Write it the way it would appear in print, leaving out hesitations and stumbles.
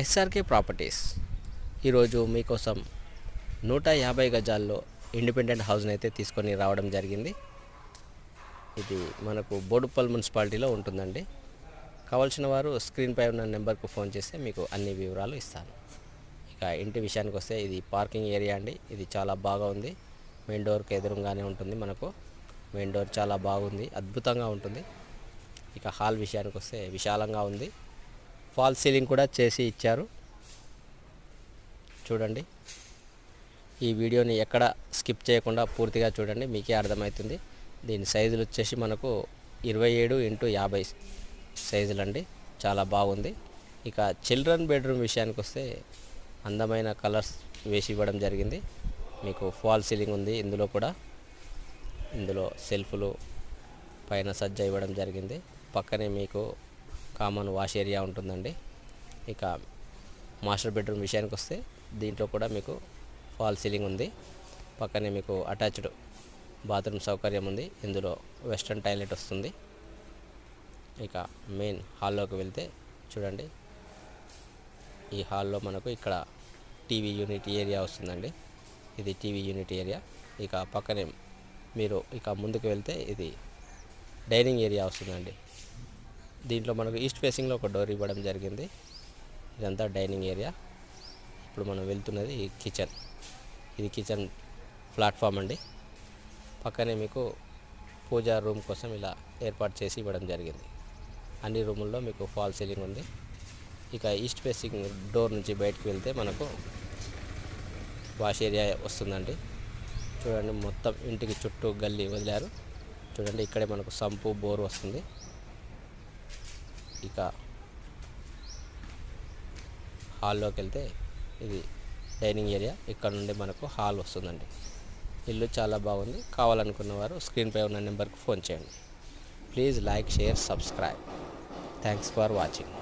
SRK properties ఈరోజు మీకోసం 150 గజాల్లో ఇండిపెండెంట్ హౌస్ని అయితే తీసుకొని రావడం జరిగింది. ఇది మనకు బోడుప్పల్ మున్సిపాలిటీలో ఉంటుందండి. కావాల్సిన వారు స్క్రీన్పై ఉన్న నెంబర్కు ఫోన్ చేస్తే మీకు అన్ని వివరాలు ఇస్తాను. ఇక ఇంటి విషయానికి వస్తే ఇది పార్కింగ్ ఏరియా అండి. ఇది చాలా బాగా ఉంది. మెయిన్ డోర్కి ఎదురుగానే ఉంటుంది. మనకు మెయిన్ డోర్ చాలా బాగుంది, అద్భుతంగా ఉంటుంది. ఇక హాల్ విషయానికి వస్తే విశాలంగా ఉంది. ఫాల్ సీలింగ్ కూడా చేసి ఇచ్చారు. చూడండి, ఈ వీడియోని ఎక్కడ స్కిప్ చేయకుండా పూర్తిగా చూడండి, మీకే అర్థమవుతుంది. దీని సైజులు వచ్చేసి మనకు 27x50 సైజులు అండి. చాలా బాగుంది. ఇక చిల్డ్రన్ బెడ్రూమ్ విషయానికి వస్తే అందమైన కలర్స్ వేసి ఇవ్వడం జరిగింది. మీకు ఫాల్ సీలింగ్ ఉంది. ఇందులో సెల్ఫ్లు పైన సజ్జ ఇవ్వడం జరిగింది. పక్కనే మీకు కామన్ వాష్ ఏరియా ఉంటుందండి. ఇక మాస్టర్ బెడ్రూమ్ విషయానికి వస్తే దీంట్లో కూడా మీకు ఫాల్ సీలింగ్ ఉంది. పక్కనే మీకు అటాచ్డ్ బాత్రూమ్ సౌకర్యం ఉంది. ఇందులో వెస్ట్రన్ టాయిలెట్ వస్తుంది. ఇక మెయిన్ హాల్లోకి వెళ్తే చూడండి, ఈ హాల్లో మనకు ఇక్కడ టీవీ యూనిట్ ఏరియా వస్తుందండి. ఇది టీవీ యూనిట్ ఏరియా. ఇక పక్కనే మీరు ఇక ముందుకు వెళ్తే ఇది డైనింగ్ ఏరియా వస్తుందండి. దీంట్లో మనకు ఈస్ట్ ఫేసింగ్లో ఒక డోర్ ఇవ్వడం జరిగింది. ఇదంతా డైనింగ్ ఏరియా. ఇప్పుడు మనం వెళ్తున్నది కిచెన్. ఇది కిచెన్ ప్లాట్ఫామ్ అండి. పక్కనే మీకు పూజా రూమ్ కోసం ఇలా ఏర్పాటు చేసి ఇవ్వడం జరిగింది. అన్ని రూముల్లో మీకు ఫాల్ సీలింగ్ ఉంది. ఇక ఈస్ట్ ఫేసింగ్ డోర్ నుంచి బయటకు వెళ్తే మనకు వాష్ ఏరియా వస్తుందండి. చూడండి, మొత్తం ఇంటికి చుట్టూ గల్లీ వదిలారు. చూడండి, ఇక్కడే మనకు సంపు బోర్ వస్తుంది. ఇక హాల్లోకి వెళ్తే ఇది డైనింగ్ ఏరియా. ఇక్కడ నుండి మనకు హాల్ వస్తుందండి. ఇల్లు చాలా బాగుంది. కావాలనుకున్న వారు స్క్రీన్పై ఉన్న నెంబర్కి ఫోన్ చేయండి. Please like, share, subscribe. Thanks for watching.